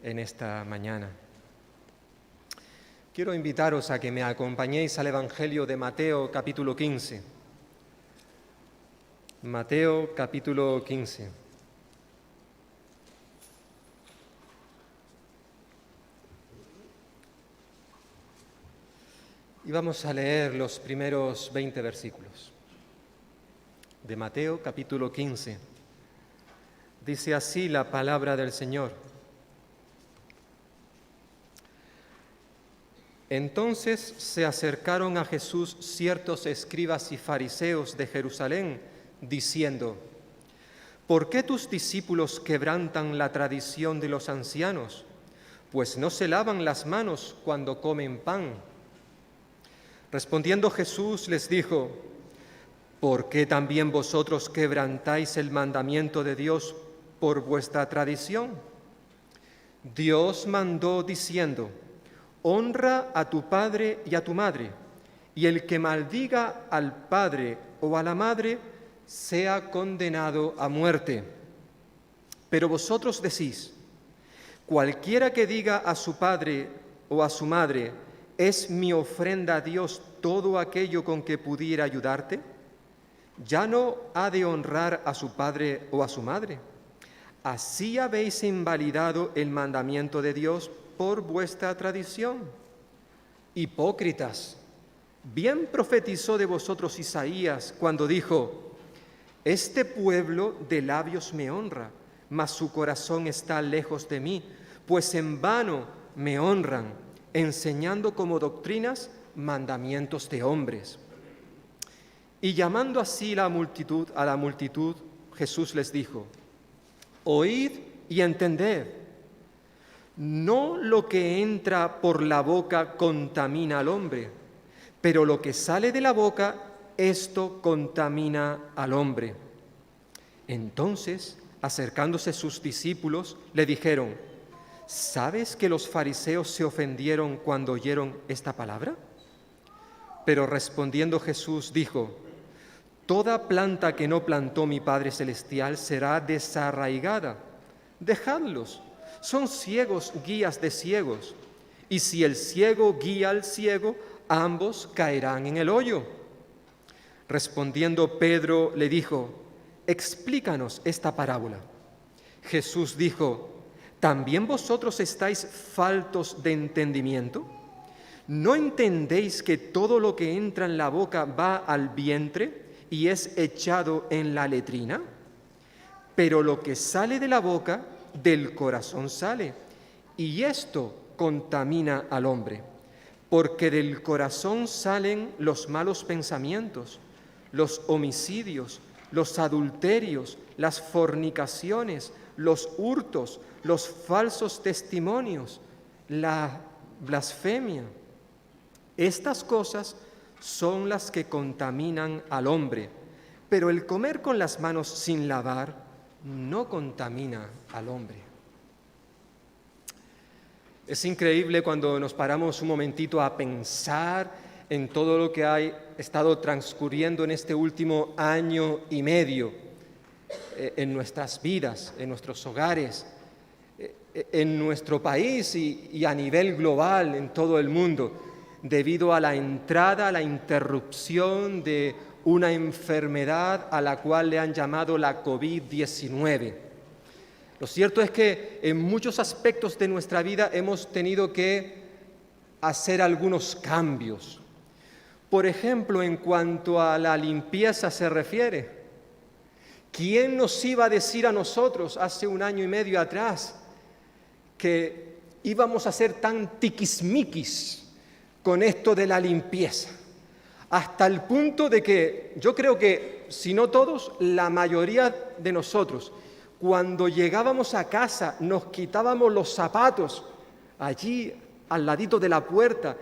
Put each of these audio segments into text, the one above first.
en esta mañana. Quiero invitaros a que me acompañéis al Evangelio de Mateo, capítulo 15. Mateo, capítulo 15. Y vamos a leer los primeros 20 versículos de Mateo, capítulo 15. Dice así la palabra del Señor. Entonces se acercaron a Jesús ciertos escribas y fariseos de Jerusalén, diciendo: ¿Por qué tus discípulos quebrantan la tradición de los ancianos? Pues no se lavan las manos cuando comen pan. Respondiendo Jesús les dijo: ¿Por qué también vosotros quebrantáis el mandamiento de Dios por vuestra tradición? Dios mandó diciendo: honra a tu padre y a tu madre, y el que maldiga al padre o a la madre sea condenado a muerte. Pero vosotros decís: cualquiera que diga a su padre o a su madre, ¿es mi ofrenda a Dios todo aquello con que pudiera ayudarte?, ya no ha de honrar a su padre o a su madre. Así habéis invalidado el mandamiento de Dios por vuestra tradición. Hipócritas, bien profetizó de vosotros Isaías cuando dijo: este pueblo de labios me honra, mas su corazón está lejos de mí, pues en vano me honran, enseñando como doctrinas mandamientos de hombres. Y llamando así a la multitud, Jesús les dijo: oíd y entended. No lo que entra por la boca contamina al hombre, pero lo que sale de la boca, esto contamina al hombre. Entonces, acercándose sus discípulos, le dijeron: ¿sabes que los fariseos se ofendieron cuando oyeron esta palabra? Pero respondiendo Jesús dijo: toda planta que no plantó mi Padre Celestial será desarraigada. Dejadlos, son ciegos guías de ciegos, y si el ciego guía al ciego, ambos caerán en el hoyo. Respondiendo Pedro le dijo: explícanos esta parábola. Jesús dijo: ¿también vosotros estáis faltos de entendimiento? ¿No entendéis que todo lo que entra en la boca va al vientre y es echado en la letrina? Pero lo que sale de la boca, del corazón sale, y esto contamina al hombre, porque del corazón salen los malos pensamientos, los homicidios, los adulterios, las fornicaciones, los hurtos, los falsos testimonios, la blasfemia. Estas cosas son las que contaminan al hombre, pero el comer con las manos sin lavar no contamina al hombre. Es increíble cuando nos paramos un momentito a pensar en todo lo que ha estado transcurriendo en este último año y medio, en nuestras vidas, en nuestros hogares, en nuestro país y a nivel global en todo el mundo, debido a la entrada, a la interrupción de una enfermedad a la cual le han llamado la COVID-19. Lo cierto es que en muchos aspectos de nuestra vida hemos tenido que hacer algunos cambios. Por ejemplo, en cuanto a la limpieza se refiere, ¿quién nos iba a decir a nosotros hace un año y medio atrás que íbamos a ser tan tiquismiquis con esto de la limpieza? Hasta el punto de que yo creo que, si no todos, la mayoría de nosotros, cuando llegábamos a casa, nos quitábamos los zapatos allí al ladito de la puerta,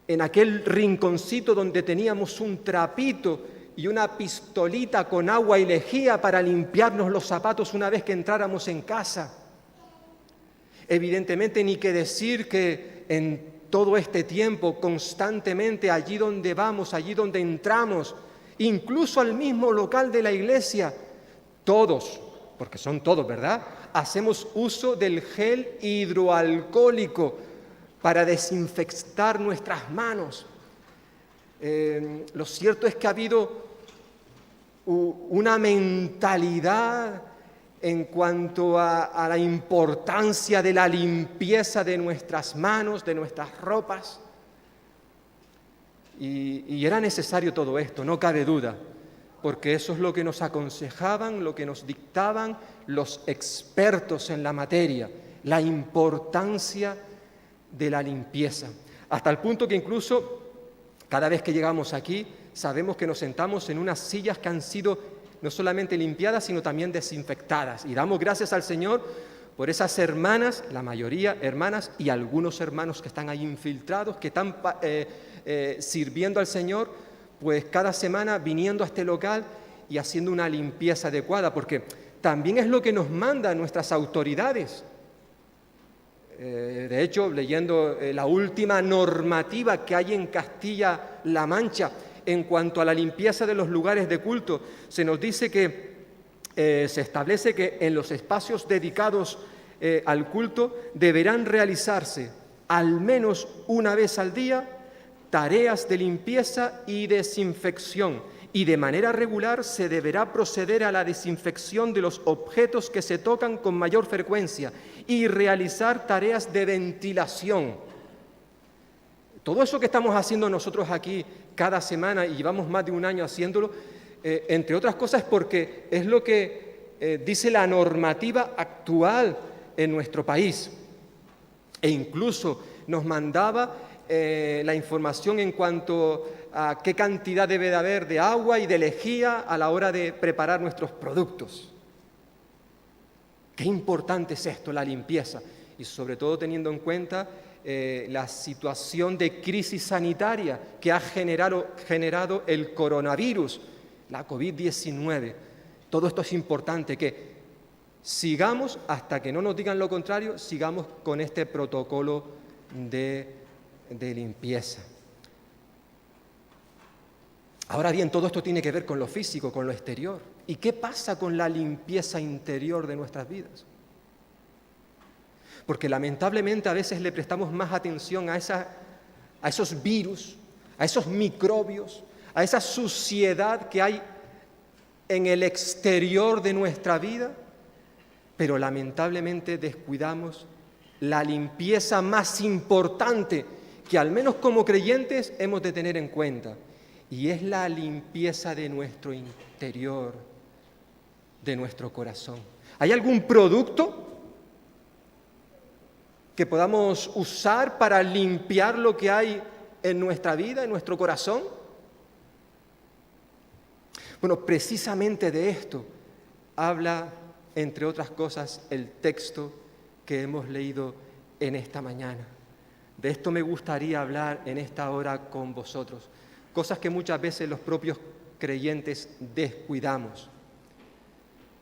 en aquel rinconcito donde teníamos un trapito y una pistolita con agua y lejía para limpiarnos los zapatos una vez que entráramos en casa. Evidentemente, ni que decir que en todo este tiempo, constantemente, allí donde vamos, allí donde entramos, incluso al mismo local de la iglesia, todos, porque son todos, ¿verdad?, hacemos uso del gel hidroalcohólico para desinfectar nuestras manos. Lo cierto es que ha habido una mentalidad en cuanto a la importancia de la limpieza de nuestras manos, de nuestras ropas. Y era necesario todo esto, no cabe duda, porque eso es lo que nos aconsejaban, lo que nos dictaban los expertos en la materia, la importancia de la limpieza. Hasta el punto que incluso cada vez que llegamos aquí sabemos que nos sentamos en unas sillas que han sido no solamente limpiadas, sino también desinfectadas. Y damos gracias al Señor por esas hermanas, la mayoría hermanas y algunos hermanos que están ahí infiltrados, que están sirviendo al Señor, pues cada semana viniendo a este local y haciendo una limpieza adecuada, porque también es lo que nos mandan nuestras autoridades. De hecho, leyendo la última normativa que hay en Castilla-La Mancha en cuanto a la limpieza de los lugares de culto, se nos dice que se establece que en los espacios dedicados al culto deberán realizarse al menos una vez al día tareas de limpieza y desinfección, y de manera regular se deberá proceder a la desinfección de los objetos que se tocan con mayor frecuencia y realizar tareas de ventilación. Todo eso que estamos haciendo nosotros aquí cada semana, y llevamos más de un año haciéndolo, entre otras cosas porque es lo que dice la normativa actual en nuestro país. E incluso nos mandaba la información en cuanto a qué cantidad debe de haber de agua y de lejía a la hora de preparar nuestros productos. Qué importante es esto, la limpieza, y sobre todo teniendo en cuenta la situación de crisis sanitaria que ha generado el coronavirus, la COVID-19. Todo esto es importante, que sigamos, hasta que no nos digan lo contrario, sigamos con este protocolo de limpieza. Ahora bien, todo esto tiene que ver con lo físico, con lo exterior. ¿Y qué pasa con la limpieza interior de nuestras vidas? Porque lamentablemente a veces le prestamos más atención a esos virus, a esos microbios, a esa suciedad que hay en el exterior de nuestra vida, pero lamentablemente descuidamos la limpieza más importante que al menos como creyentes hemos de tener en cuenta, y es la limpieza de nuestro interior, de nuestro corazón. ¿Hay algún producto que podamos usar para limpiar lo que hay en nuestra vida, en nuestro corazón? Bueno, precisamente de esto habla, entre otras cosas, el texto que hemos leído en esta mañana. De esto me gustaría hablar en esta hora con vosotros, cosas que muchas veces los propios creyentes descuidamos.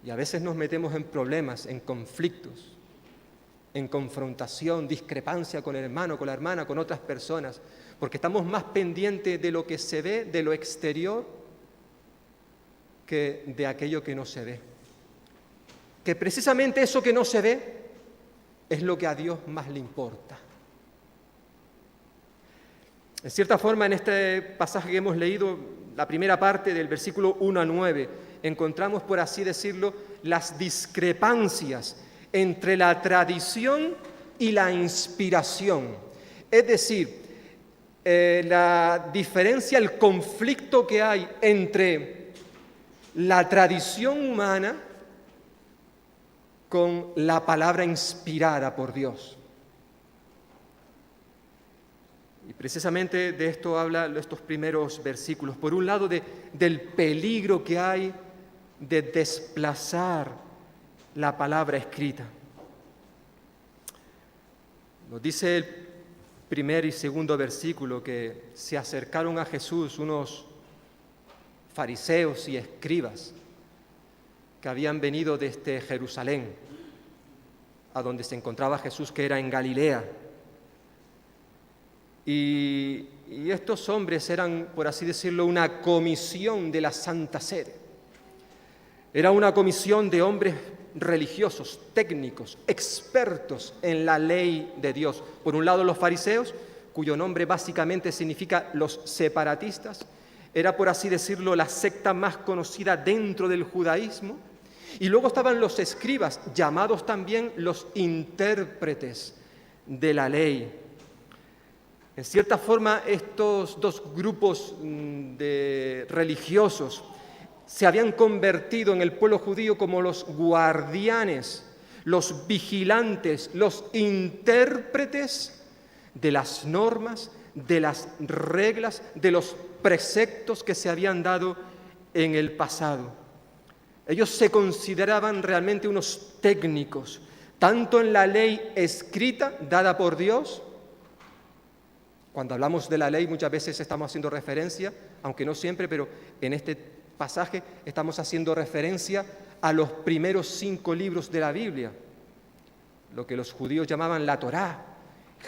Y a veces nos metemos en problemas, en conflictos, en confrontación, discrepancia con el hermano, con la hermana, con otras personas, porque estamos más pendientes de lo que se ve, de lo exterior, que de aquello que no se ve. Que precisamente eso que no se ve es lo que a Dios más le importa. En cierta forma, en este pasaje que hemos leído, la primera parte del versículo 1 a 9, encontramos, por así decirlo, las discrepancias entre la tradición y la inspiración. Es decir, la diferencia, el conflicto que hay entre la tradición humana con la palabra inspirada por Dios. Y precisamente de esto habla estos primeros versículos. Por un lado, del peligro que hay de desplazar la palabra escrita. Nos dice el primer y segundo versículo que se acercaron a Jesús unos fariseos y escribas que habían venido desde Jerusalén, a donde se encontraba Jesús, que era en Galilea. Y estos hombres eran, por así decirlo, una comisión de la Santa Sede. Era una comisión de hombres religiosos, técnicos, expertos en la ley de Dios. Por un lado, los fariseos, cuyo nombre básicamente significa los separatistas, era, por así decirlo, la secta más conocida dentro del judaísmo. Y luego estaban los escribas, llamados también los intérpretes de la ley. En cierta forma, estos dos grupos de religiosos se habían convertido en el pueblo judío como los guardianes, los vigilantes, los intérpretes de las normas, de las reglas, de los preceptos que se habían dado en el pasado. Ellos se consideraban realmente unos técnicos, tanto en la ley escrita dada por Dios. Cuando hablamos de la ley muchas veces estamos haciendo referencia, aunque no siempre, pero en este pasaje estamos haciendo referencia a los primeros 5 libros de la Biblia, lo que los judíos llamaban la Torá: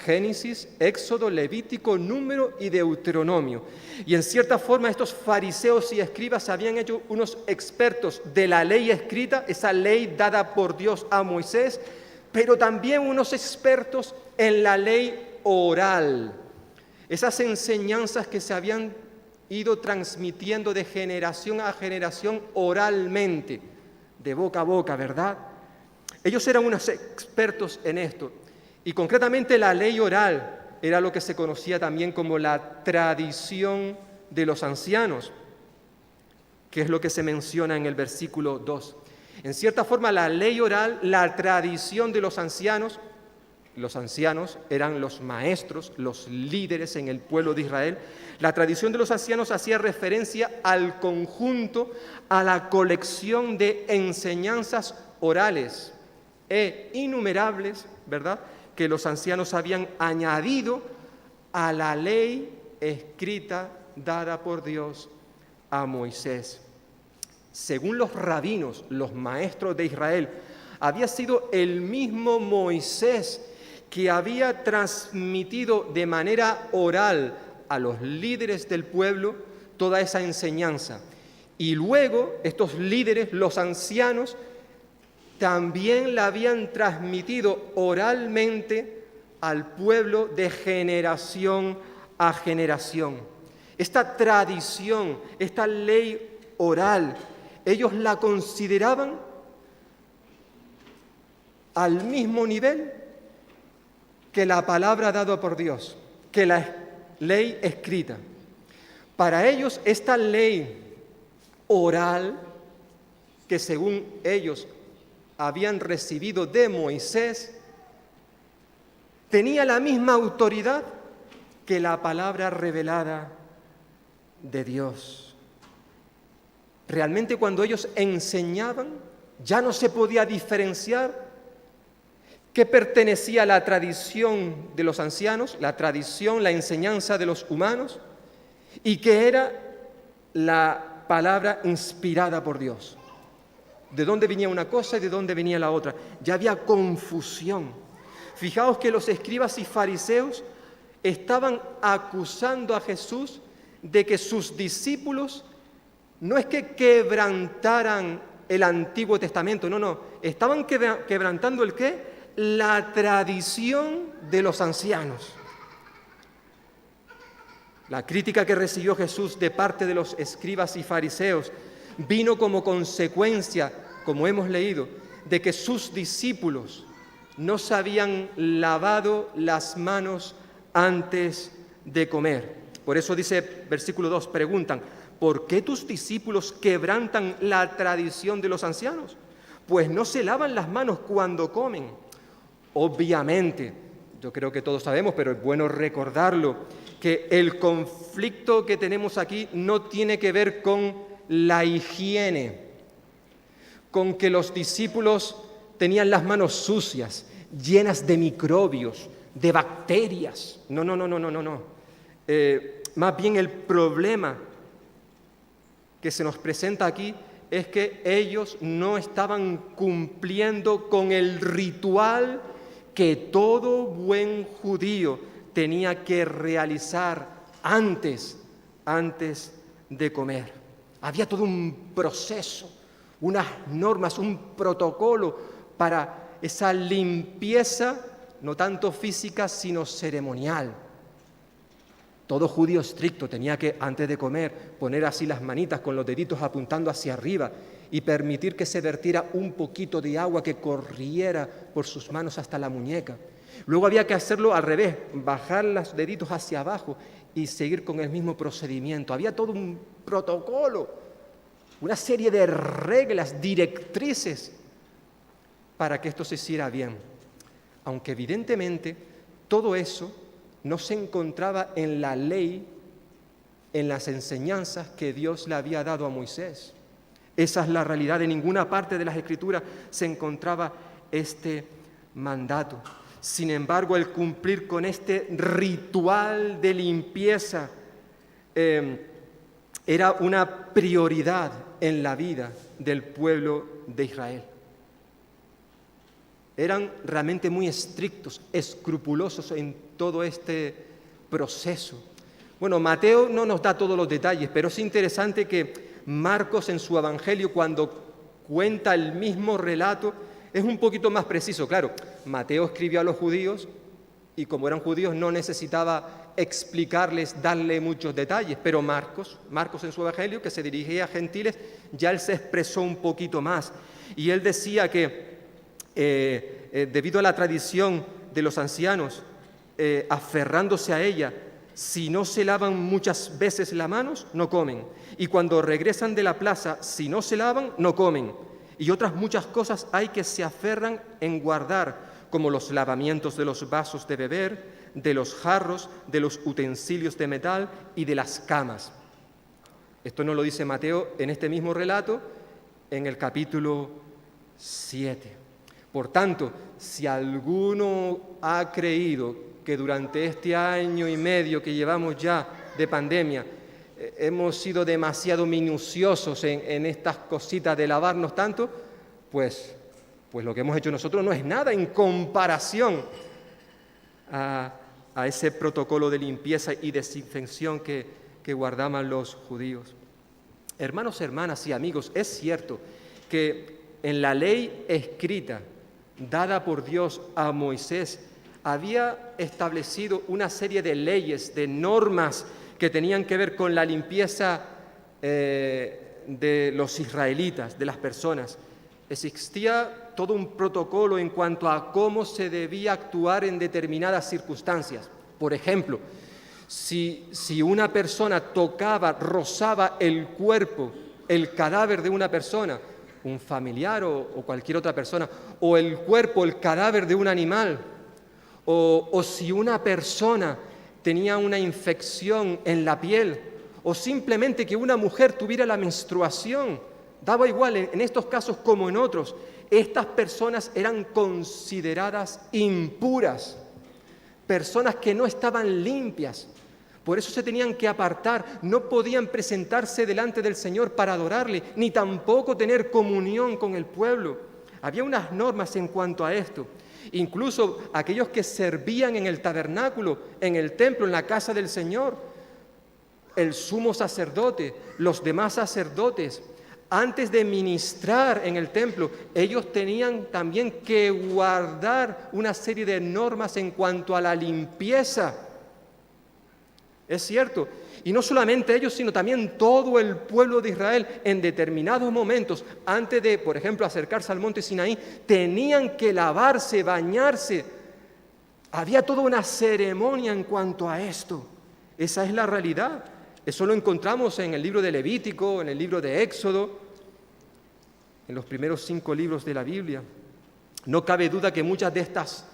Génesis, Éxodo, Levítico, Número y Deuteronomio. Y en cierta forma estos fariseos y escribas se habían hecho unos expertos de la ley escrita, esa ley dada por Dios a Moisés, pero también unos expertos en la ley oral, esas enseñanzas que se habían ido transmitiendo de generación a generación oralmente, de boca a boca, ¿verdad? Ellos eran unos expertos en esto. Y concretamente la ley oral era lo que se conocía también como la tradición de los ancianos, que es lo que se menciona en el versículo 2. En cierta forma, la ley oral, la tradición de los ancianos eran los maestros, los líderes en el pueblo de Israel. La tradición de los ancianos hacía referencia al conjunto, a la colección de enseñanzas orales e innumerables, ¿verdad?, que los ancianos habían añadido a la ley escrita dada por Dios a Moisés. Según los rabinos, los maestros de Israel, había sido el mismo Moisés que había transmitido de manera oral a los líderes del pueblo toda esa enseñanza. Y luego estos líderes, los ancianos, también la habían transmitido oralmente al pueblo de generación a generación. Esta tradición, esta ley oral, ellos la consideraban al mismo nivel que la palabra dada por Dios, que la ley escrita. Para ellos esta ley oral, que según ellos habían recibido de Moisés, tenía la misma autoridad que la palabra revelada de Dios. Realmente cuando ellos enseñaban, ya no se podía diferenciar qué pertenecía a la tradición de los ancianos, la tradición, la enseñanza de los humanos, y qué era la palabra inspirada por Dios. De dónde venía una cosa y de dónde venía la otra. Ya había confusión. Fijaos que los escribas y fariseos estaban acusando a Jesús de que sus discípulos no es que quebrantaran el Antiguo Testamento, no, estaban quebrantando ¿el qué? La tradición de los ancianos. La crítica que recibió Jesús de parte de los escribas y fariseos vino como consecuencia, como hemos leído, de que sus discípulos no se habían lavado las manos antes de comer. Por eso dice versículo 2, preguntan, ¿por qué tus discípulos quebrantan la tradición de los ancianos? Pues no se lavan las manos cuando comen. Obviamente, yo creo que todos sabemos, pero es bueno recordarlo, que el conflicto que tenemos aquí no tiene que ver con la higiene, con que los discípulos tenían las manos sucias, llenas de microbios, de bacterias. No. Más bien el problema que se nos presenta aquí es que ellos no estaban cumpliendo con el ritual que todo buen judío tenía que realizar antes de comer. Había todo un proceso, unas normas, un protocolo para esa limpieza, no tanto física, sino ceremonial. Todo judío estricto tenía que, antes de comer, poner así las manitas con los deditos apuntando hacia arriba y permitir que se vertiera un poquito de agua que corriera por sus manos hasta la muñeca. Luego había que hacerlo al revés, bajar los deditos hacia abajo y seguir con el mismo procedimiento. Había todo un protocolo, una serie de reglas, directrices para que esto se hiciera bien. Aunque evidentemente todo eso no se encontraba en la ley, en las enseñanzas que Dios le había dado a Moisés. Esa es la realidad. En ninguna parte de las Escrituras se encontraba este mandato. Sin embargo, el cumplir con este ritual de limpieza era una prioridad en la vida del pueblo de Israel. Eran realmente muy estrictos, escrupulosos en todo este proceso. Bueno, Mateo no nos da todos los detalles, pero es interesante que Marcos en su Evangelio, cuando cuenta el mismo relato, es un poquito más preciso. Claro, Mateo escribió a los judíos y como eran judíos no necesitaba explicarles, darle muchos detalles, pero Marcos en su Evangelio, que se dirigía a gentiles, ya él se expresó un poquito más. Y él decía que debido a la tradición de los ancianos, aferrándose a ella, si no se lavan muchas veces las manos, no comen. Y cuando regresan de la plaza, si no se lavan, no comen. Y otras muchas cosas hay que se aferran en guardar, como los lavamientos de los vasos de beber, de los jarros, de los utensilios de metal y de las camas. Esto nos lo dice Mateo en este mismo relato, en el capítulo 7. Por tanto, si alguno ha creído que durante este año y medio que llevamos ya de pandemia hemos sido demasiado minuciosos en estas cositas de lavarnos tanto, pues lo que hemos hecho nosotros no es nada en comparación a ese protocolo de limpieza y desinfección que guardaban los judíos. Hermanos, hermanas y amigos, es cierto que en la ley escrita dada por Dios a Moisés, había establecido una serie de leyes, de normas que tenían que ver con la limpieza de los israelitas, de las personas. Existía todo un protocolo en cuanto a cómo se debía actuar en determinadas circunstancias. Por ejemplo, si una persona tocaba, rozaba el cuerpo, el cadáver de una persona, un familiar o cualquier otra persona, o el cuerpo, el cadáver de un animal, o si una persona tenía una infección en la piel, o simplemente que una mujer tuviera la menstruación, daba igual en estos casos como en otros, estas personas eran consideradas impuras, personas que no estaban limpias. Por eso se tenían que apartar, no podían presentarse delante del Señor para adorarle, ni tampoco tener comunión con el pueblo. Había unas normas en cuanto a esto. Incluso aquellos que servían en el tabernáculo, en el templo, en la casa del Señor, el sumo sacerdote, los demás sacerdotes, antes de ministrar en el templo, ellos tenían también que guardar una serie de normas en cuanto a la limpieza. Es cierto, y no solamente ellos, sino también todo el pueblo de Israel en determinados momentos, antes de, por ejemplo, acercarse al monte Sinaí, tenían que lavarse, bañarse. Había toda una ceremonia en cuanto a esto. Esa es la realidad. Eso lo encontramos en el libro de Levítico, en el libro de Éxodo, en los primeros 5 libros de la Biblia. No cabe duda que muchas de estas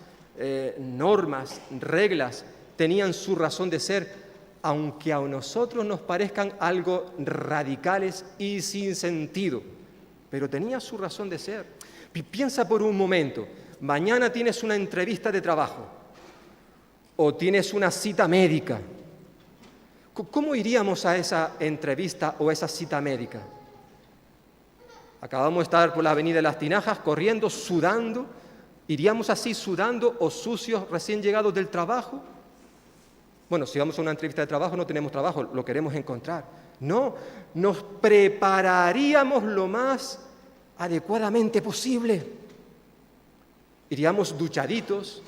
normas, reglas, tenían su razón de ser, aunque a nosotros nos parezcan algo radicales y sin sentido, pero tenía su razón de ser. Piensa por un momento, mañana tienes una entrevista de trabajo o tienes una cita médica. ¿Cómo iríamos a esa entrevista o esa cita médica? Acabamos de estar por la avenida de las Tinajas, corriendo, sudando. ¿Iríamos así sudando o sucios recién llegados del trabajo? Bueno, si vamos a una entrevista de trabajo no tenemos trabajo, lo queremos encontrar. No, nos prepararíamos lo más adecuadamente posible. Iríamos duchaditos,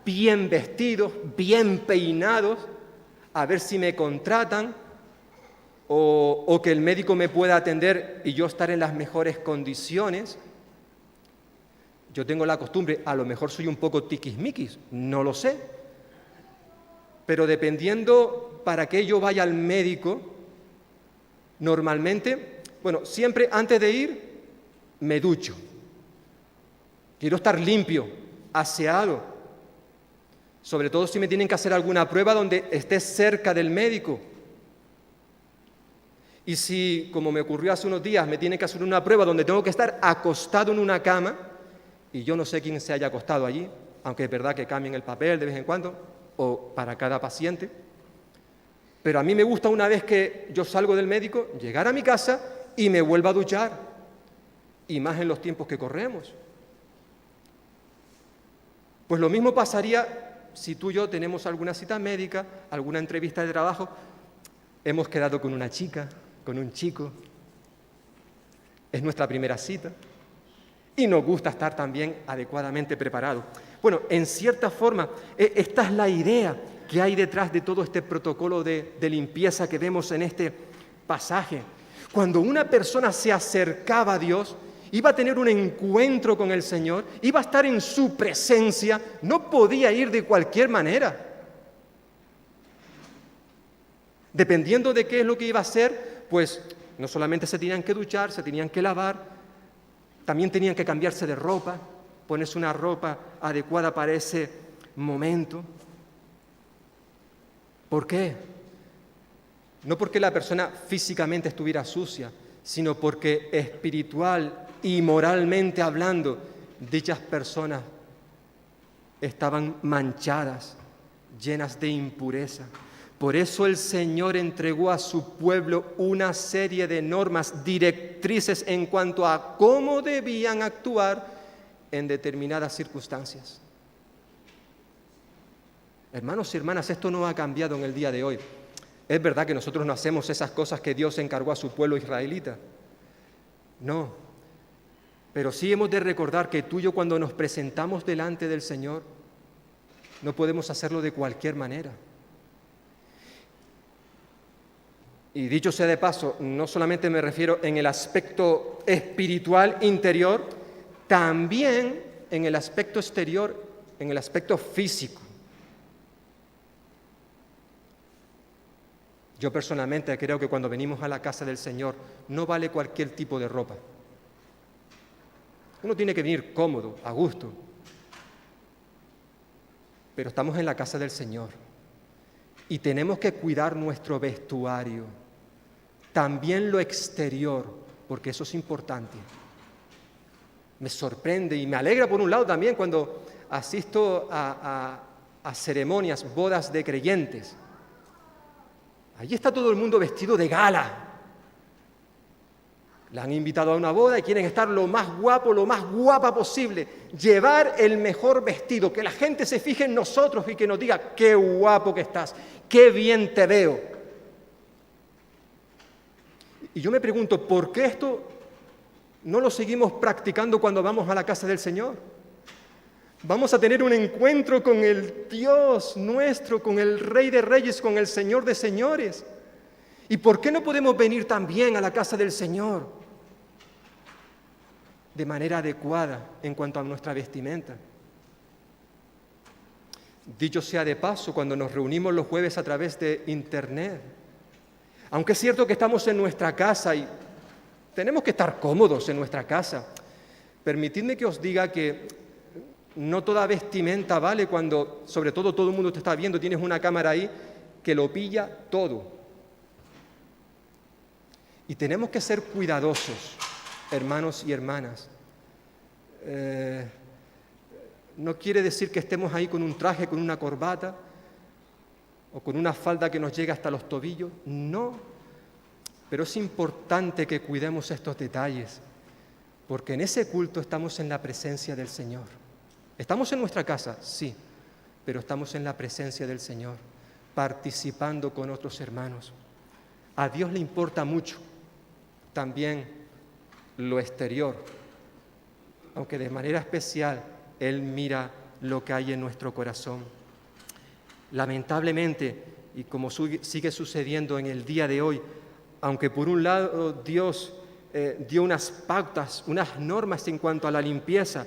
bien vestidos, bien peinados, a ver si me contratan o que el médico me pueda atender y yo estar en las mejores condiciones. Yo tengo la costumbre, a lo mejor soy un poco tiquismiquis, no lo sé, pero dependiendo para qué yo vaya al médico, normalmente, siempre antes de ir, me ducho. Quiero estar limpio, aseado, sobre todo si me tienen que hacer alguna prueba donde esté cerca del médico. Y si, como me ocurrió hace unos días, me tienen que hacer una prueba donde tengo que estar acostado en una cama, y yo no sé quién se haya acostado allí, aunque es verdad que cambien el papel de vez en cuando, o para cada paciente, pero a mí me gusta, una vez que yo salgo del médico, llegar a mi casa y me vuelvo a duchar, y más en los tiempos que corremos. Pues lo mismo pasaría si tú y yo tenemos alguna cita médica, alguna entrevista de trabajo, hemos quedado con una chica, con un chico, es nuestra primera cita y nos gusta estar también adecuadamente preparados. Bueno, en cierta forma, esta es la idea que hay detrás de todo este protocolo de limpieza que vemos en este pasaje. Cuando una persona se acercaba a Dios, iba a tener un encuentro con el Señor, iba a estar en su presencia, no podía ir de cualquier manera. Dependiendo de qué es lo que iba a hacer, pues no solamente se tenían que duchar, se tenían que lavar, también tenían que cambiarse de ropa, ponerse una ropa adecuada para ese momento. ¿Por qué? No porque la persona físicamente estuviera sucia, sino porque espiritual y moralmente hablando, dichas personas estaban manchadas, llenas de impureza. Por eso el Señor entregó a su pueblo una serie de normas, directrices en cuanto a cómo debían actuar en determinadas circunstancias. Hermanos y hermanas, esto no ha cambiado en el día de hoy. Es verdad que nosotros no hacemos esas cosas que Dios encargó a su pueblo israelita. No, pero sí hemos de recordar que tú y yo, cuando nos presentamos delante del Señor, no podemos hacerlo de cualquier manera. Y dicho sea de paso, no solamente me refiero en el aspecto espiritual interior, también en el aspecto exterior, en el aspecto físico. Yo personalmente creo que cuando venimos a la casa del Señor no vale cualquier tipo de ropa. Uno tiene que venir cómodo, a gusto, pero estamos en la casa del Señor y tenemos que cuidar nuestro vestuario, también lo exterior, porque eso es importante. Me sorprende y me alegra por un lado también cuando asisto a ceremonias, bodas de creyentes. Allí está todo el mundo vestido de gala. La han invitado a una boda y quieren estar lo más guapo, lo más guapa posible. Llevar el mejor vestido, que la gente se fije en nosotros y que nos diga: qué guapo que estás, qué bien te veo. Y yo me pregunto, ¿por qué esto no lo seguimos practicando cuando vamos a la casa del Señor? Vamos a tener un encuentro con el Dios nuestro, con el Rey de Reyes, con el Señor de Señores. ¿Y por qué no podemos venir también a la casa del Señor de manera adecuada en cuanto a nuestra vestimenta? Dicho sea de paso, cuando nos reunimos los jueves a través de Internet, aunque es cierto que estamos en nuestra casa y tenemos que estar cómodos en nuestra casa, permitidme que os diga que no toda vestimenta vale cuando, sobre todo el mundo te está viendo, tienes una cámara ahí que lo pilla todo. Y tenemos que ser cuidadosos, hermanos y hermanas. No quiere decir que estemos ahí con un traje, con una corbata o con una falda que nos llegue hasta los tobillos. No, pero es importante que cuidemos estos detalles, porque en ese culto estamos en la presencia del Señor. Estamos en nuestra casa, sí, pero estamos en la presencia del Señor, participando con otros hermanos. A Dios le importa mucho también lo exterior, aunque de manera especial Él mira lo que hay en nuestro corazón. Lamentablemente, y como sigue sucediendo en el día de hoy, aunque por un lado Dios dio unas pautas, unas normas en cuanto a la limpieza,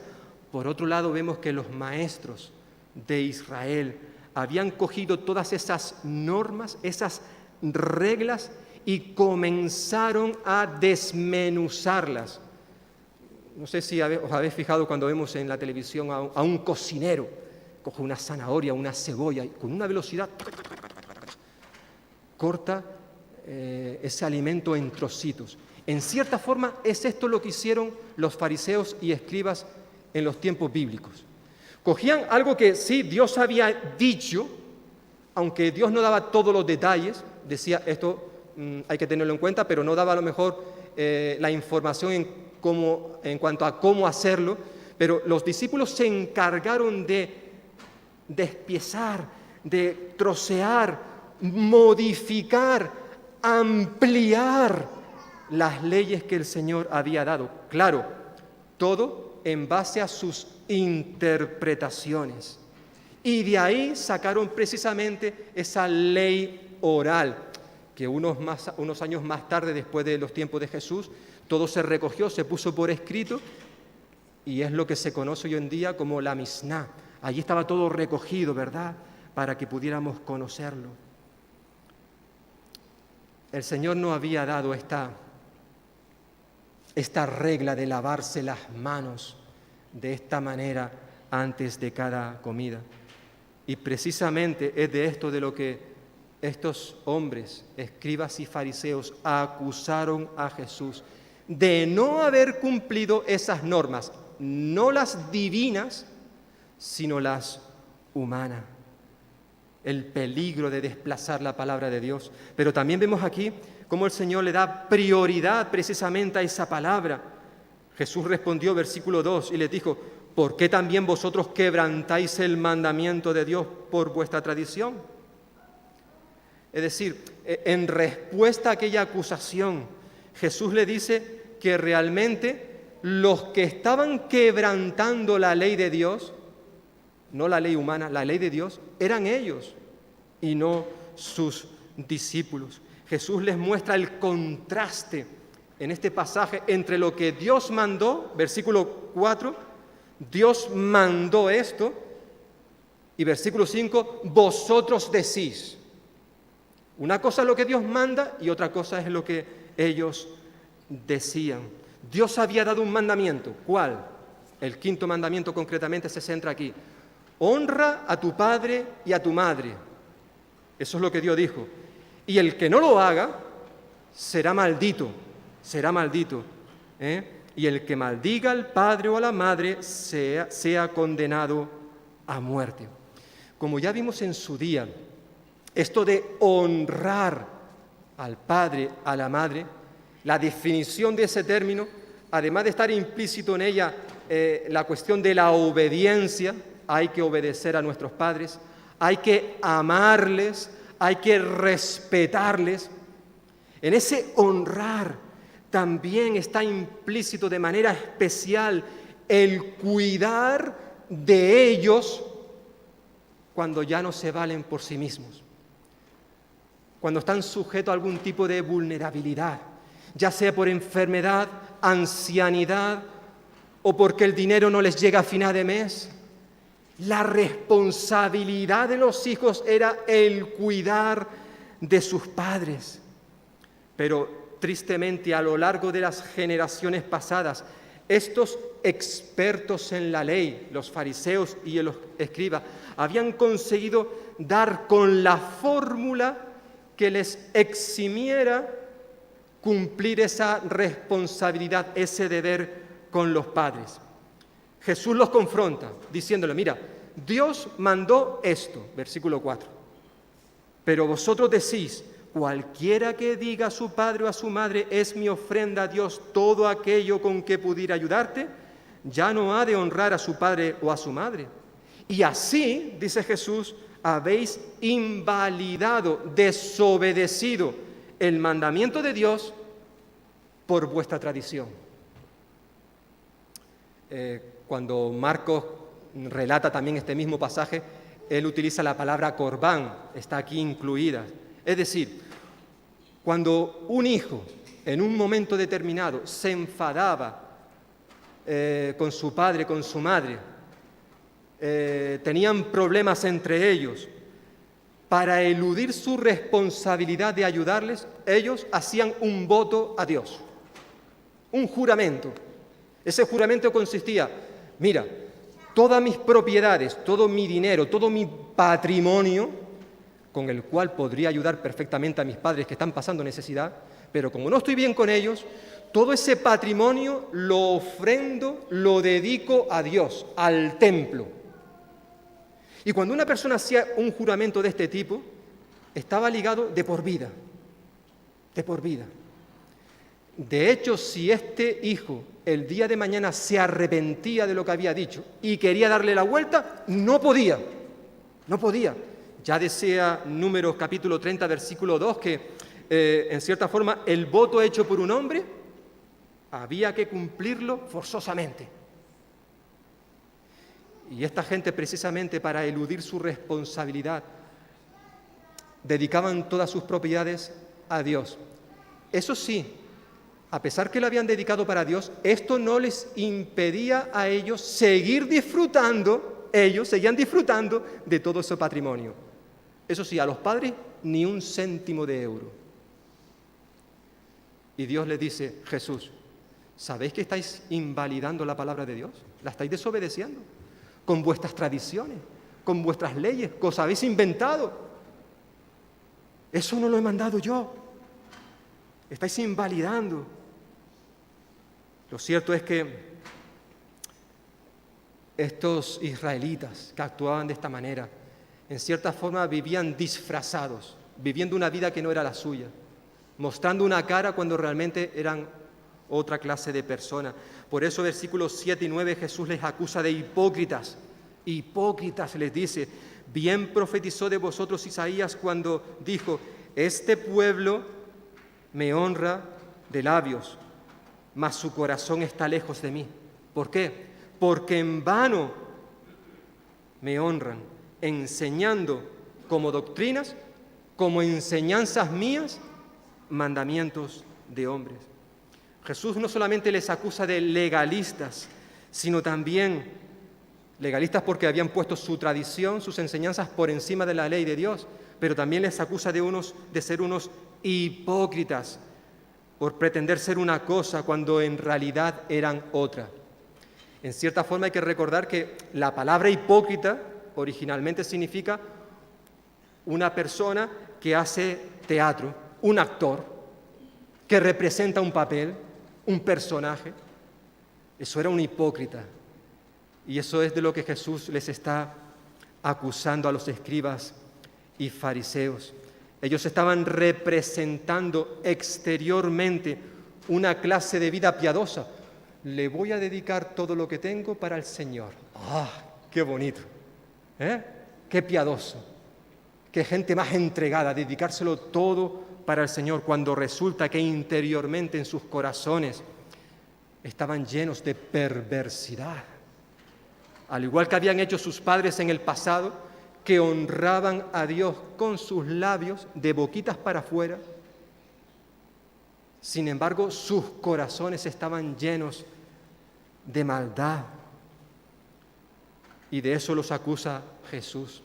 por otro lado vemos que los maestros de Israel habían cogido todas esas normas, esas reglas, y comenzaron a desmenuzarlas. No sé si os habéis fijado cuando vemos en la televisión a un cocinero, coge una zanahoria, una cebolla, y con una velocidad corta ese alimento en trocitos. En cierta forma es esto lo que hicieron los fariseos y escribas en los tiempos bíblicos. Cogían algo que sí Dios había dicho, aunque Dios no daba todos los detalles, decía esto hay que tenerlo en cuenta, pero no daba a lo mejor la información en cuanto a cómo hacerlo, pero los discípulos se encargaron de despiezar, de trocear, modificar, ampliar las leyes que el Señor había dado. Claro, todo en base a sus interpretaciones. Y de ahí sacaron precisamente esa ley oral, que unos años más tarde, después de los tiempos de Jesús, todo se recogió, se puso por escrito, y es lo que se conoce hoy en día como la Misná. Allí estaba todo recogido, ¿verdad?, para que pudiéramos conocerlo. El Señor no había dado esta regla de lavarse las manos de esta manera antes de cada comida. Y precisamente es de esto de lo que estos hombres, escribas y fariseos, acusaron a Jesús, de no haber cumplido esas normas, no las divinas, sino las humanas. El peligro de desplazar la palabra de Dios. Pero también vemos aquí cómo el Señor le da prioridad precisamente a esa palabra. Jesús respondió, versículo 2, y les dijo: ¿por qué también vosotros quebrantáis el mandamiento de Dios por vuestra tradición? Es decir, en respuesta a aquella acusación, Jesús le dice que realmente los que estaban quebrantando la ley de Dios, no la ley humana, la ley de Dios, eran ellos y no sus discípulos. Jesús les muestra el contraste en este pasaje entre lo que Dios mandó, versículo 4, Dios mandó esto, y versículo 5, vosotros decís. Una cosa es lo que Dios manda y otra cosa es lo que ellos decían. Dios había dado un mandamiento. ¿Cuál? El quinto mandamiento concretamente se centra aquí. Honra a tu padre y a tu madre. Eso es lo que Dios dijo. Y el que no lo haga será maldito, será maldito. Y el que maldiga al padre o a la madre sea condenado a muerte. Como ya vimos en su día, esto de honrar al padre, a la madre, la definición de ese término, además de estar implícito en ella la cuestión de la obediencia, hay que obedecer a nuestros padres, hay que amarles, hay que respetarles. En ese honrar también está implícito de manera especial el cuidar de ellos cuando ya no se valen por sí mismos, cuando están sujetos a algún tipo de vulnerabilidad, ya sea por enfermedad, ancianidad o porque el dinero no les llega a final de mes. La responsabilidad de los hijos era el cuidar de sus padres. Pero tristemente, a lo largo de las generaciones pasadas, estos expertos en la ley, los fariseos y los escribas, habían conseguido dar con la fórmula que les eximiera cumplir esa responsabilidad, ese deber con los padres. Jesús los confronta diciéndole: mira, Dios mandó esto, versículo 4, pero vosotros decís: cualquiera que diga a su padre o a su madre, es mi ofrenda a Dios todo aquello con que pudiera ayudarte, ya no ha de honrar a su padre o a su madre. Y así, dice Jesús, habéis invalidado, desobedecido el mandamiento de Dios por vuestra tradición. Cuando Marcos relata también este mismo pasaje, él utiliza la palabra corbán, está aquí incluida. Es decir, cuando un hijo en un momento determinado se enfadaba con su padre, con su madre, tenían problemas entre ellos, para eludir su responsabilidad de ayudarles, ellos hacían un voto a Dios, un juramento. Ese juramento consistía: mira, todas mis propiedades, todo mi dinero, todo mi patrimonio, con el cual podría ayudar perfectamente a mis padres que están pasando necesidad, pero como no estoy bien con ellos, todo ese patrimonio lo ofrendo, lo dedico a Dios, al templo. Y cuando una persona hacía un juramento de este tipo, estaba ligado de por vida, de por vida. De hecho, si este hijo el día de mañana se arrepentía de lo que había dicho y quería darle la vuelta, no podía. Ya decía Números capítulo 30, versículo 2, que en cierta forma el voto hecho por un hombre había que cumplirlo forzosamente. Y esta gente, precisamente para eludir su responsabilidad, dedicaban todas sus propiedades a Dios. Eso sí, a pesar que lo habían dedicado para Dios, esto no les impedía a ellos seguir disfrutando, ellos seguían disfrutando de todo ese patrimonio. Eso sí, a los padres ni un céntimo de euro. Y Dios les dice: Jesús, ¿sabéis que estáis invalidando la palabra de Dios? ¿La estáis desobedeciendo? Con vuestras tradiciones, con vuestras leyes, que os habéis inventado. Eso no lo he mandado yo. Estáis invalidando. Lo cierto es que estos israelitas que actuaban de esta manera, en cierta forma vivían disfrazados, viviendo una vida que no era la suya, mostrando una cara cuando realmente eran otra clase de persona. Por eso versículos 7 y 9 Jesús les acusa de hipócritas. Hipócritas les dice: bien profetizó de vosotros Isaías cuando dijo: este pueblo me honra de labios, mas su corazón está lejos de mí. ¿Por qué? Porque en vano me honran, enseñando como doctrinas, como enseñanzas mías, mandamientos de hombres. Jesús no solamente les acusa de legalistas, sino también legalistas porque habían puesto su tradición, sus enseñanzas por encima de la ley de Dios, pero también les acusa de ser unos hipócritas por pretender ser una cosa cuando en realidad eran otra. En cierta forma hay que recordar que la palabra hipócrita originalmente significa una persona que hace teatro, un actor que representa un papel, un personaje. Eso era un hipócrita. Y eso es de lo que Jesús les está acusando a los escribas y fariseos. Ellos estaban representando exteriormente una clase de vida piadosa. Le voy a dedicar todo lo que tengo para el Señor. ¡Ah, qué bonito! ¡Qué piadoso! ¡Qué gente más entregada! Dedicárselo todo para el Señor, cuando resulta que interiormente en sus corazones estaban llenos de perversidad. Al igual que habían hecho sus padres en el pasado, que honraban a Dios con sus labios, de boquitas para afuera. Sin embargo, sus corazones estaban llenos de maldad. Y de eso los acusa Jesús.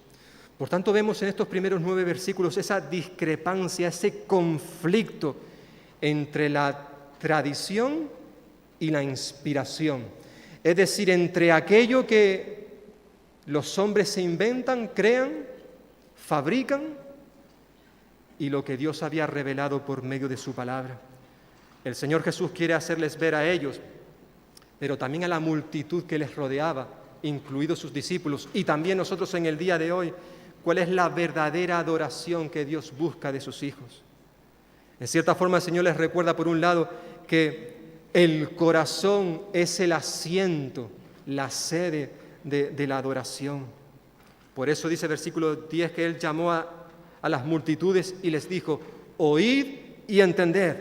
Por tanto, vemos en estos primeros 9 versículos esa discrepancia, ese conflicto entre la tradición y la inspiración. Es decir, entre aquello que los hombres se inventan, crean, fabrican, y lo que Dios había revelado por medio de su palabra. El Señor Jesús quiere hacerles ver a ellos, pero también a la multitud que les rodeaba, incluidos sus discípulos, y también nosotros en el día de hoy, cuál es la verdadera adoración que Dios busca de sus hijos. En cierta forma el Señor les recuerda, por un lado, que el corazón es el asiento, la sede de la adoración. Por eso dice versículo 10 que Él llamó a las multitudes y les dijo: oíd y entended.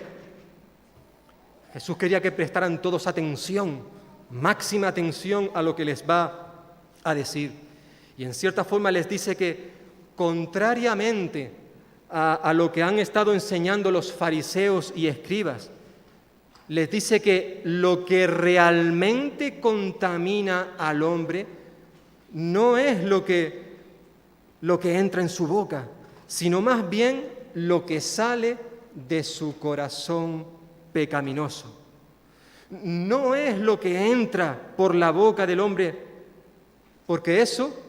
Jesús quería que prestaran todos atención, máxima atención a lo que les va a decir. Y en cierta forma les dice que, contrariamente a lo que han estado enseñando los fariseos y escribas, les dice que lo que realmente contamina al hombre no es lo que entra en su boca, sino más bien lo que sale de su corazón pecaminoso. No es lo que entra por la boca del hombre, porque eso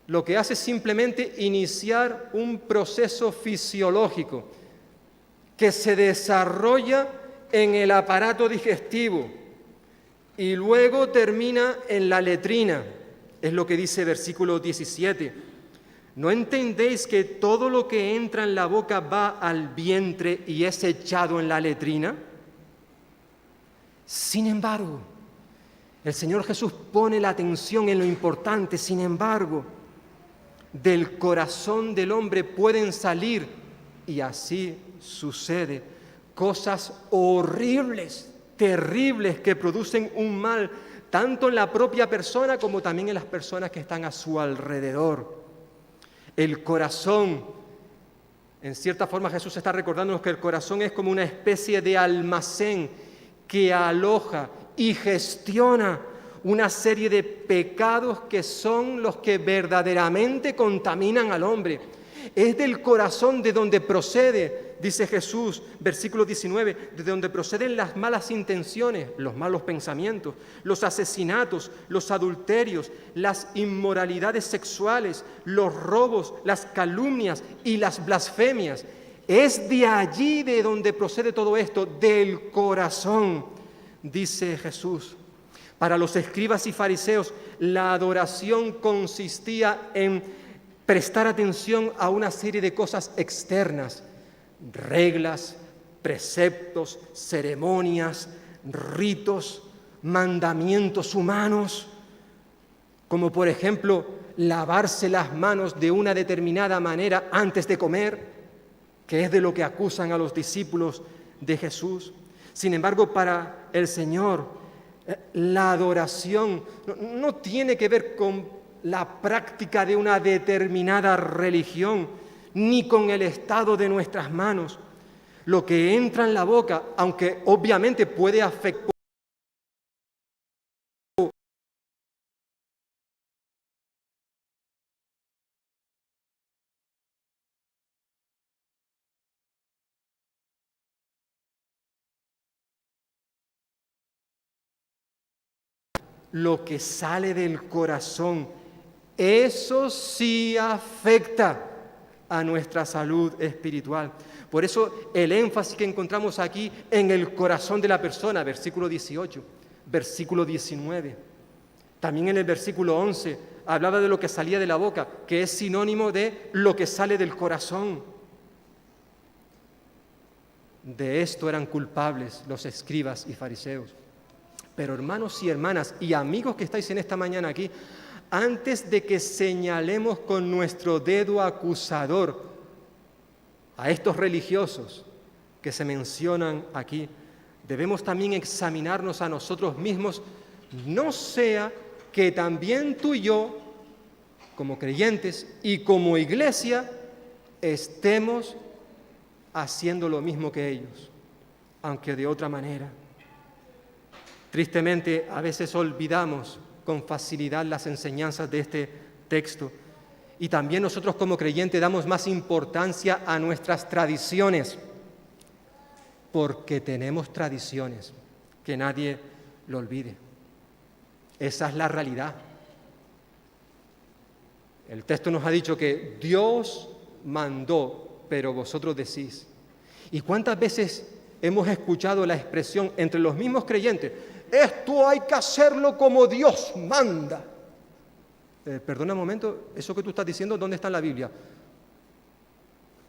lo que hace es simplemente iniciar un proceso fisiológico que se desarrolla en el aparato digestivo y luego termina en la letrina. Es lo que dice versículo 17. ¿No entendéis que todo lo que entra en la boca va al vientre y es echado en la letrina? Sin embargo, el Señor Jesús pone la atención en lo importante. Sin embargo, del corazón del hombre pueden salir, y así sucede, cosas horribles, terribles, que producen un mal tanto en la propia persona como también en las personas que están a su alrededor. El corazón, en cierta forma Jesús está recordándonos que el corazón es como una especie de almacén que aloja y gestiona una serie de pecados que son los que verdaderamente contaminan al hombre. Es del corazón de donde procede, dice Jesús, versículo 19, de donde proceden las malas intenciones, los malos pensamientos, los asesinatos, los adulterios, las inmoralidades sexuales, los robos, las calumnias y las blasfemias. Es de allí de donde procede todo esto, del corazón, dice Jesús. Para los escribas y fariseos, la adoración consistía en prestar atención a una serie de cosas externas, reglas, preceptos, ceremonias, ritos, mandamientos humanos, como por ejemplo lavarse las manos de una determinada manera antes de comer, que es de lo que acusan a los discípulos de Jesús. Sin embargo, para el Señor, la adoración no tiene que ver con la práctica de una determinada religión, ni con el estado de nuestras manos. Lo que entra en la boca, aunque obviamente puede afectar lo que sale del corazón, eso sí afecta a nuestra salud espiritual. Por eso el énfasis que encontramos aquí en el corazón de la persona, versículo 18, versículo 19. También en el versículo 11 hablaba de lo que salía de la boca, que es sinónimo de lo que sale del corazón. De esto eran culpables los escribas y fariseos. Pero hermanos y hermanas y amigos que estáis en esta mañana aquí, antes de que señalemos con nuestro dedo acusador a estos religiosos que se mencionan aquí, debemos también examinarnos a nosotros mismos, no sea que también tú y yo, como creyentes y como iglesia, estemos haciendo lo mismo que ellos, aunque de otra manera. Tristemente, a veces olvidamos con facilidad las enseñanzas de este texto y también nosotros como creyentes damos más importancia a nuestras tradiciones, porque tenemos tradiciones, que nadie lo olvide. Esa es la realidad. El texto nos ha dicho que Dios mandó, pero vosotros decís. ¿Y cuántas veces hemos escuchado la expresión entre los mismos creyentes? Esto hay que hacerlo como Dios manda. Perdona un momento, eso que tú estás diciendo, ¿dónde está en la Biblia?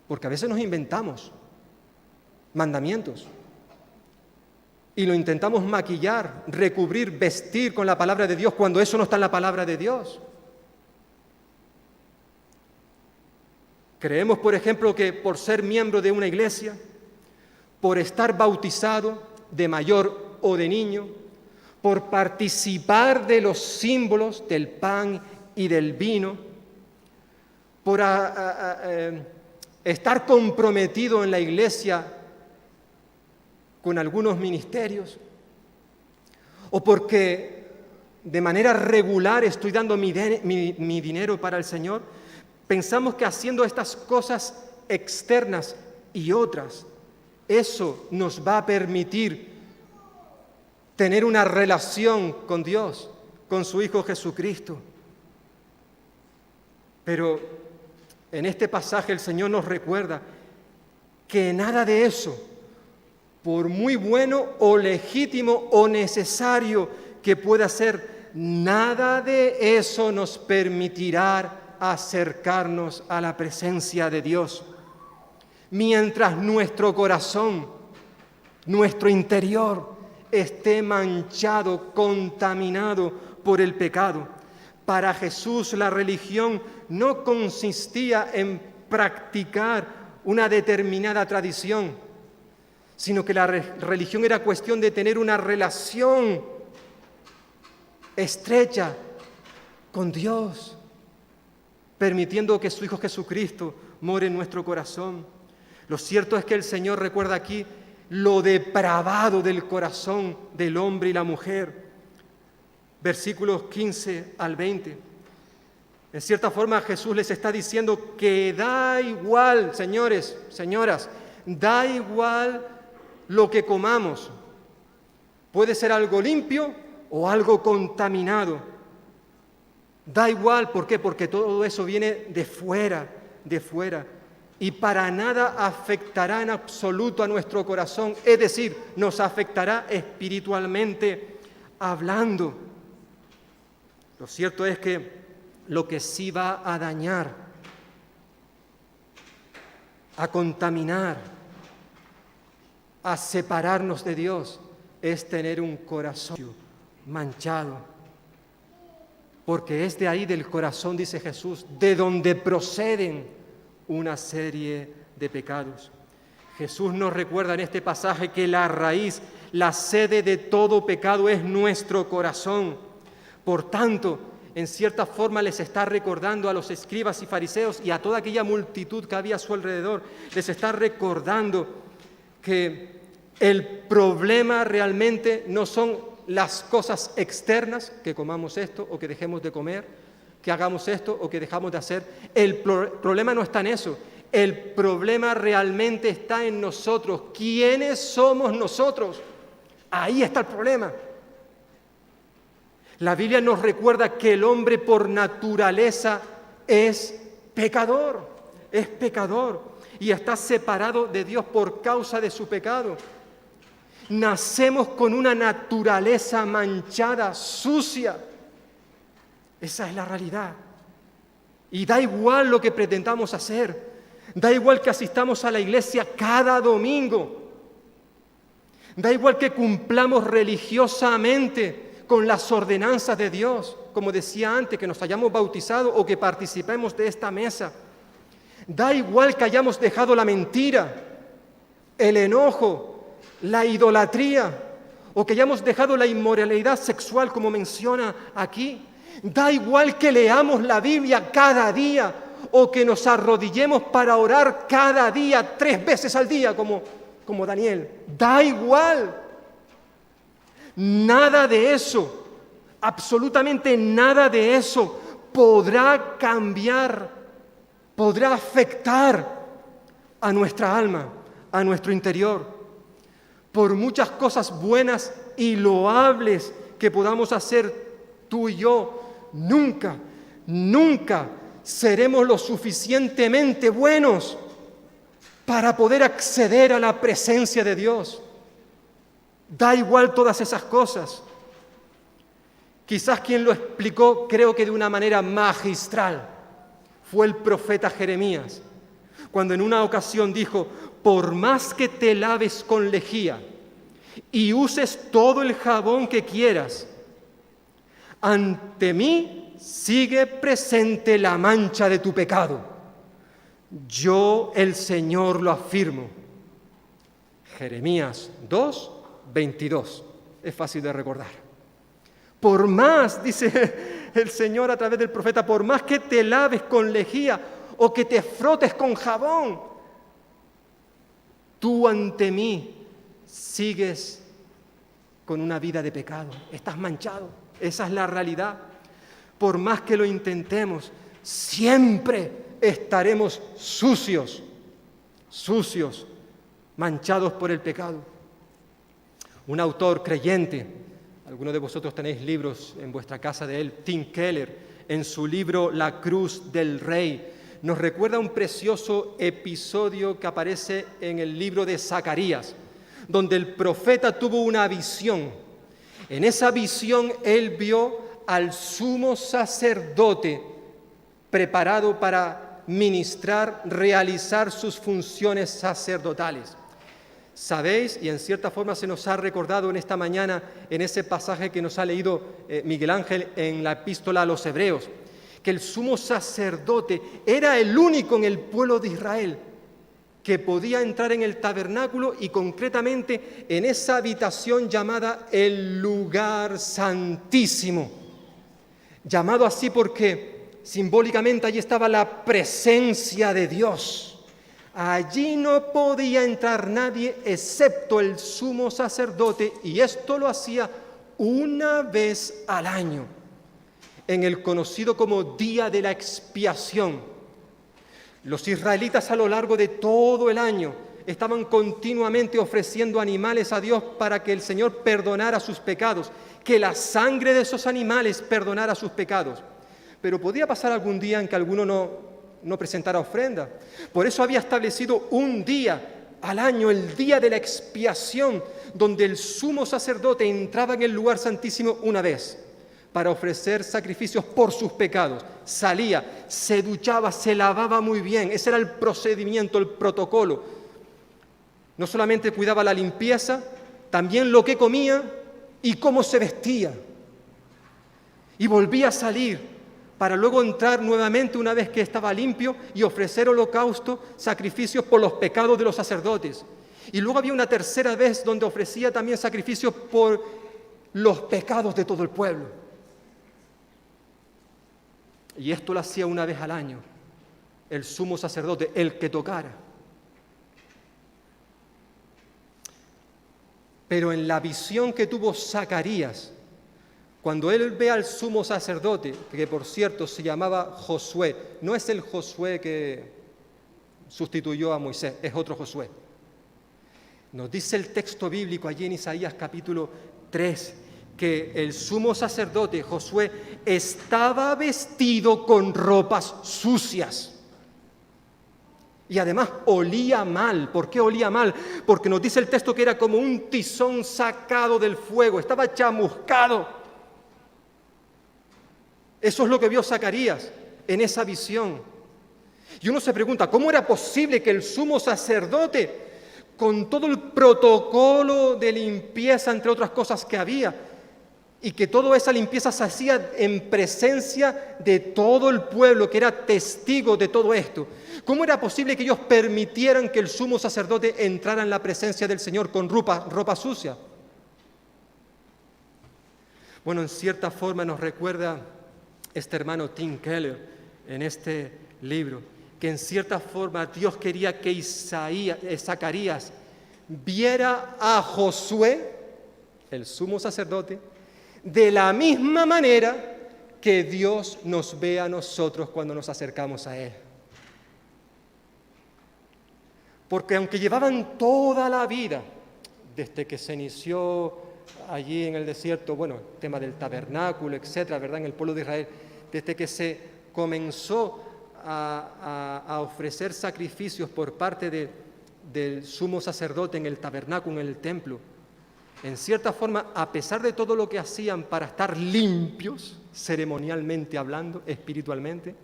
Porque a veces nos inventamos mandamientos y lo intentamos maquillar, recubrir, vestir con la palabra de Dios cuando eso no está en la palabra de Dios. Creemos, por ejemplo, que por ser miembro de una iglesia, por estar bautizado de mayor o de niño, por participar de los símbolos del pan y del vino, por estar comprometido en la iglesia con algunos ministerios, o porque de manera regular estoy dando mi dinero para el Señor, pensamos que haciendo estas cosas externas y otras, eso nos va a permitir tener una relación con Dios, con su Hijo Jesucristo. Pero en este pasaje el Señor nos recuerda que nada de eso, por muy bueno o legítimo o necesario que pueda ser, nada de eso nos permitirá acercarnos a la presencia de Dios. Mientras nuestro corazón, nuestro interior, esté manchado, contaminado por el pecado. Para Jesús la religión no consistía en practicar una determinada tradición, sino que la religión era cuestión de tener una relación estrecha con Dios, permitiendo que su Hijo Jesucristo more en nuestro corazón. Lo cierto es que el Señor recuerda aquí lo depravado del corazón del hombre y la mujer. Versículos 15 al 20. En cierta forma Jesús les está diciendo que da igual, señores, señoras, da igual lo que comamos. Puede ser algo limpio o algo contaminado. Da igual, ¿por qué? Porque todo eso viene de fuera, y para nada afectará en absoluto a nuestro corazón, es decir, nos afectará espiritualmente hablando. Lo cierto es que lo que sí va a dañar, a contaminar, a separarnos de Dios, es tener un corazón manchado. Porque es de ahí, del corazón, dice Jesús, de donde proceden una serie de pecados. Jesús nos recuerda en este pasaje que la raíz, la sede de todo pecado es nuestro corazón. Por tanto, en cierta forma les está recordando a los escribas y fariseos y a toda aquella multitud que había a su alrededor, les está recordando que el problema realmente no son las cosas externas, que comamos esto o que dejemos de comer, que hagamos esto o que dejamos de hacer. El problema no está en eso. El problema realmente está en nosotros. ¿Quiénes somos nosotros? Ahí está el problema. La Biblia nos recuerda que el hombre por naturaleza es pecador y está separado de Dios por causa de su pecado. Nacemos con una naturaleza manchada, sucia. Esa es la realidad. Y da igual lo que pretendamos hacer. Da igual que asistamos a la iglesia cada domingo. Da igual que cumplamos religiosamente con las ordenanzas de Dios, como decía antes, que nos hayamos bautizado o que participemos de esta mesa. Da igual que hayamos dejado la mentira, el enojo, la idolatría, o que hayamos dejado la inmoralidad sexual, como menciona aquí. Da igual que leamos la Biblia cada día o que nos arrodillemos para orar cada día, 3 veces al día, como Daniel. Da igual. Nada de eso, absolutamente nada de eso podrá cambiar, podrá afectar a nuestra alma, a nuestro interior. Por muchas cosas buenas y loables que podamos hacer tú y yo, nunca seremos lo suficientemente buenos para poder acceder a la presencia de Dios. Da igual todas esas cosas. Quizás quien lo explicó, creo que de una manera magistral, fue el profeta Jeremías, cuando en una ocasión dijo: por más que te laves con lejía y uses todo el jabón que quieras, ante mí sigue presente la mancha de tu pecado. Yo, el Señor, lo afirmo. Jeremías 2:22. Es fácil de recordar. Por más, dice el Señor a través del profeta, por más que te laves con lejía o que te frotes con jabón, tú ante mí sigues con una vida de pecado. Estás manchado. Esa es la realidad. Por más que lo intentemos, siempre estaremos sucios, manchados por el pecado. Un autor creyente, algunos de vosotros tenéis libros en vuestra casa de él, Tim Keller, en su libro La Cruz del Rey, nos recuerda un precioso episodio que aparece en el libro de Zacarías, donde el profeta tuvo una visión. En esa visión él vio al sumo sacerdote preparado para ministrar, realizar sus funciones sacerdotales. Sabéis, y en cierta forma se nos ha recordado en esta mañana, en ese pasaje que nos ha leído Miguel Ángel en la epístola a los Hebreos, que el sumo sacerdote era el único en el pueblo de Israel que podía entrar en el tabernáculo y concretamente en esa habitación llamada el lugar santísimo, llamado así porque simbólicamente allí estaba la presencia de Dios. Allí no podía entrar nadie excepto el sumo sacerdote, y esto lo hacía una vez al año, en el conocido como Día de la Expiación. Los israelitas a lo largo de todo el año estaban continuamente ofreciendo animales a Dios para que el Señor perdonara sus pecados, que la sangre de esos animales perdonara sus pecados. Pero podía pasar algún día en que alguno no presentara ofrenda. Por eso había establecido un día al año, el día de la expiación, donde el sumo sacerdote entraba en el lugar santísimo una vez para ofrecer sacrificios por sus pecados. Salía, se duchaba, se lavaba muy bien. Ese era el procedimiento, el protocolo. No solamente cuidaba la limpieza, también lo que comía y cómo se vestía. Y volvía a salir para luego entrar nuevamente una vez que estaba limpio y ofrecer holocausto, sacrificios por los pecados de los sacerdotes. Y luego había una tercera vez donde ofrecía también sacrificios por los pecados de todo el pueblo. Y esto lo hacía una vez al año el sumo sacerdote, el que tocara. Pero en la visión que tuvo Zacarías, cuando él ve al sumo sacerdote, que por cierto se llamaba Josué, no es el Josué que sustituyó a Moisés, es otro Josué. Nos dice el texto bíblico allí en Isaías capítulo 3, que el sumo sacerdote Josué estaba vestido con ropas sucias. Y además olía mal. ¿Por qué olía mal? Porque nos dice el texto que era como un tizón sacado del fuego, estaba chamuscado. Eso es lo que vio Zacarías en esa visión. Y uno se pregunta, ¿cómo era posible que el sumo sacerdote, con todo el protocolo de limpieza, entre otras cosas que había, y que toda esa limpieza se hacía en presencia de todo el pueblo, que era testigo de todo esto, cómo era posible que ellos permitieran que el sumo sacerdote entrara en la presencia del Señor con ropa sucia? Bueno, en cierta forma nos recuerda este hermano Tim Keller en este libro, que en cierta forma Dios quería que Zacarías viera a Josué, el sumo sacerdote, de la misma manera que Dios nos ve a nosotros cuando nos acercamos a Él. Porque aunque llevaban toda la vida, desde que se inició allí en el desierto, bueno, el tema del tabernáculo, etcétera, ¿verdad?, en el pueblo de Israel, desde que se comenzó a ofrecer sacrificios por parte del sumo sacerdote en el tabernáculo, en el templo, en cierta forma, a pesar de todo lo que hacían para estar limpios, ceremonialmente hablando, espiritualmente,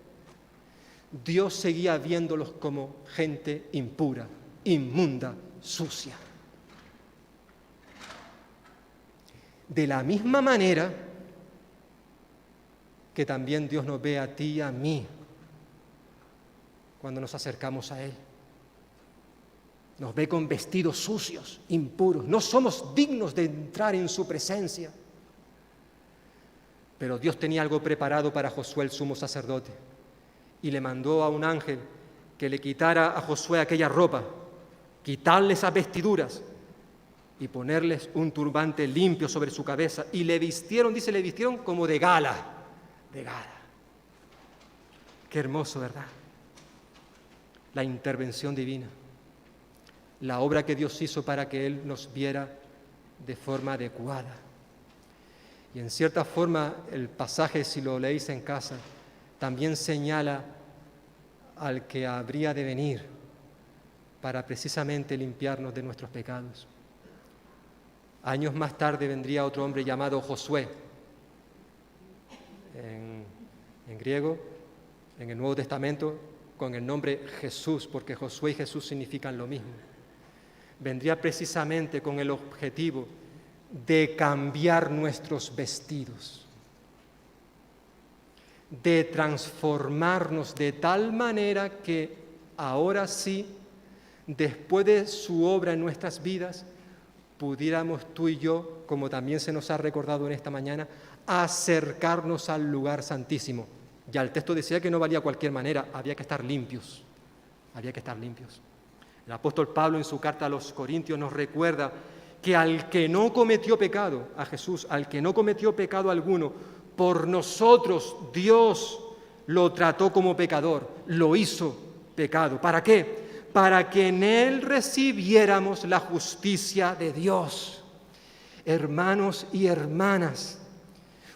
Dios seguía viéndolos como gente impura, inmunda, sucia. De la misma manera que también Dios nos ve a ti y a mí cuando nos acercamos a Él. Nos ve con vestidos sucios, impuros. No somos dignos de entrar en su presencia. Pero Dios tenía algo preparado para Josué, el sumo sacerdote, y le mandó a un ángel que le quitara a Josué aquella ropa, quitarle esas vestiduras y ponerles un turbante limpio sobre su cabeza. Y le vistieron, dice, le vistieron como de gala, de gala. Qué hermoso, ¿verdad? La intervención divina, la obra que Dios hizo para que Él nos viera de forma adecuada. Y en cierta forma el pasaje, si lo leéis en casa, también señala al que habría de venir para precisamente limpiarnos de nuestros pecados. Años más tarde vendría otro hombre llamado Josué, en griego, en el Nuevo Testamento, con el nombre Jesús, porque Josué y Jesús significan lo mismo. Vendría precisamente con el objetivo de cambiar nuestros vestidos, de transformarnos de tal manera que ahora sí, después de su obra en nuestras vidas, pudiéramos tú y yo, como también se nos ha recordado en esta mañana, acercarnos al lugar santísimo. Ya el texto decía que no valía cualquier manera, había que estar limpios, había que estar limpios. El apóstol Pablo en su carta a los Corintios nos recuerda que al que no cometió pecado, a Jesús, al que no cometió pecado alguno, por nosotros Dios lo trató como pecador, lo hizo pecado. ¿Para qué? Para que en Él recibiéramos la justicia de Dios. Hermanos y hermanas,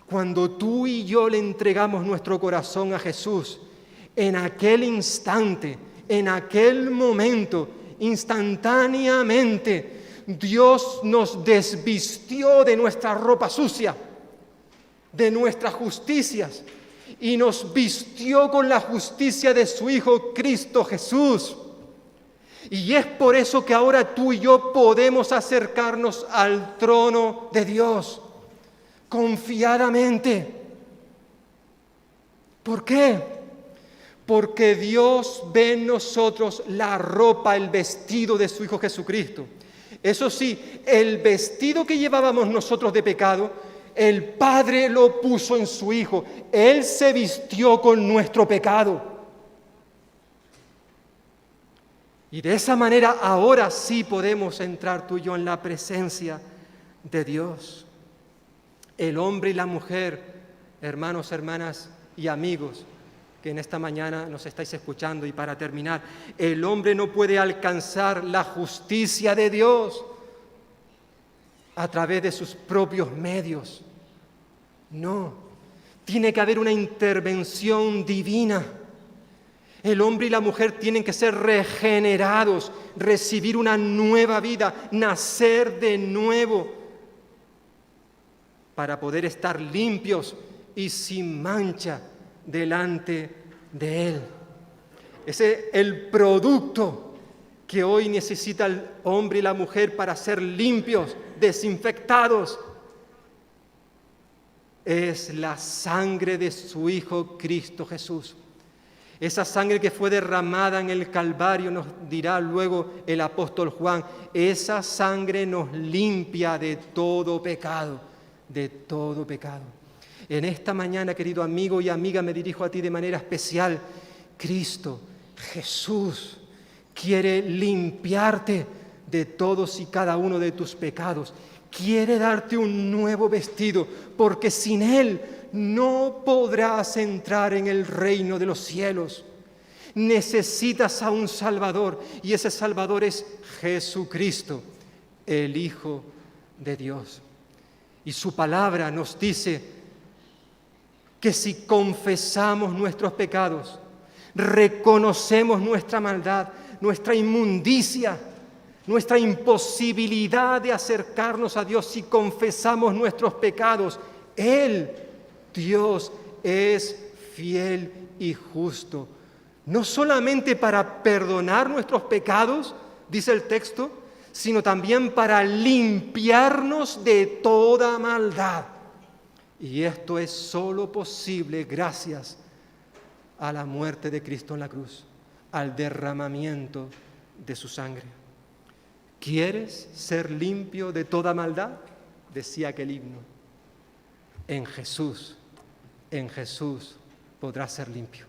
cuando tú y yo le entregamos nuestro corazón a Jesús, en aquel instante, en aquel momento, instantáneamente, Dios nos desvistió de nuestra ropa sucia, de nuestras justicias, y nos vistió con la justicia de su Hijo Cristo Jesús. Y es por eso que ahora tú y yo podemos acercarnos al trono de Dios confiadamente. ¿Por qué? Porque Dios ve en nosotros la ropa, el vestido de su Hijo Jesucristo. Eso sí, el vestido que llevábamos nosotros de pecado, el Padre lo puso en su Hijo. Él se vistió con nuestro pecado. Y de esa manera ahora sí podemos entrar tú y yo en la presencia de Dios. El hombre y la mujer, hermanos, hermanas y amigos que en esta mañana nos estáis escuchando, y para terminar, el hombre no puede alcanzar la justicia de Dios a través de sus propios medios. No, tiene que haber una intervención divina. El hombre y la mujer tienen que ser regenerados, recibir una nueva vida, nacer de nuevo, para poder estar limpios y sin mancha delante de Él. Ese es el producto que hoy necesita el hombre y la mujer para ser limpios, desinfectados. Es la sangre de su Hijo Cristo Jesús. Esa sangre que fue derramada en el Calvario, nos dirá luego el apóstol Juan, esa sangre nos limpia de todo pecado, de todo pecado. En esta mañana, querido amigo y amiga, me dirijo a ti de manera especial. Cristo, Jesús, quiere limpiarte de todos y cada uno de tus pecados. Quiere darte un nuevo vestido, porque sin Él no podrás entrar en el reino de los cielos. Necesitas a un Salvador, y ese Salvador es Jesucristo, el Hijo de Dios. Y su palabra nos dice que si confesamos nuestros pecados, reconocemos nuestra maldad, nuestra inmundicia, nuestra imposibilidad de acercarnos a Dios, si confesamos nuestros pecados, Él, Dios, es fiel y justo, no solamente para perdonar nuestros pecados, dice el texto, sino también para limpiarnos de toda maldad. Y esto es solo posible gracias a la muerte de Cristo en la cruz, al derramamiento de su sangre. ¿Quieres ser limpio de toda maldad? Decía aquel himno. En Jesús en Jesús podrás ser limpio.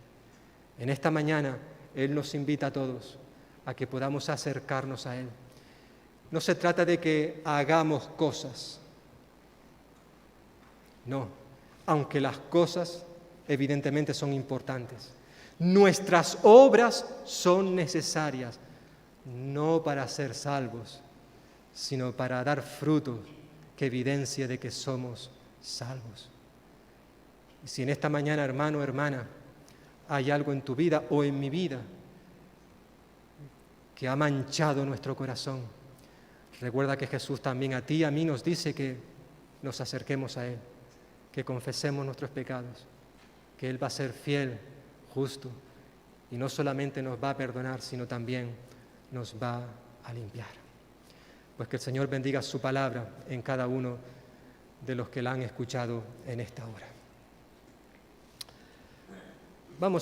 En esta mañana Él nos invita a todos a que podamos acercarnos a Él. No se trata de que hagamos cosas, no, aunque las cosas evidentemente son importantes. Nuestras obras son necesarias, no para ser salvos, sino para dar fruto que evidencie de que somos salvos. Y si en esta mañana, hermano, hermana, hay algo en tu vida o en mi vida que ha manchado nuestro corazón, recuerda que Jesús también a ti y a mí nos dice que nos acerquemos a Él, que confesemos nuestros pecados, que Él va a ser fiel, justo, y no solamente nos va a perdonar, sino también nos va a limpiar. Pues que el Señor bendiga su palabra en cada uno de los que la han escuchado en esta hora.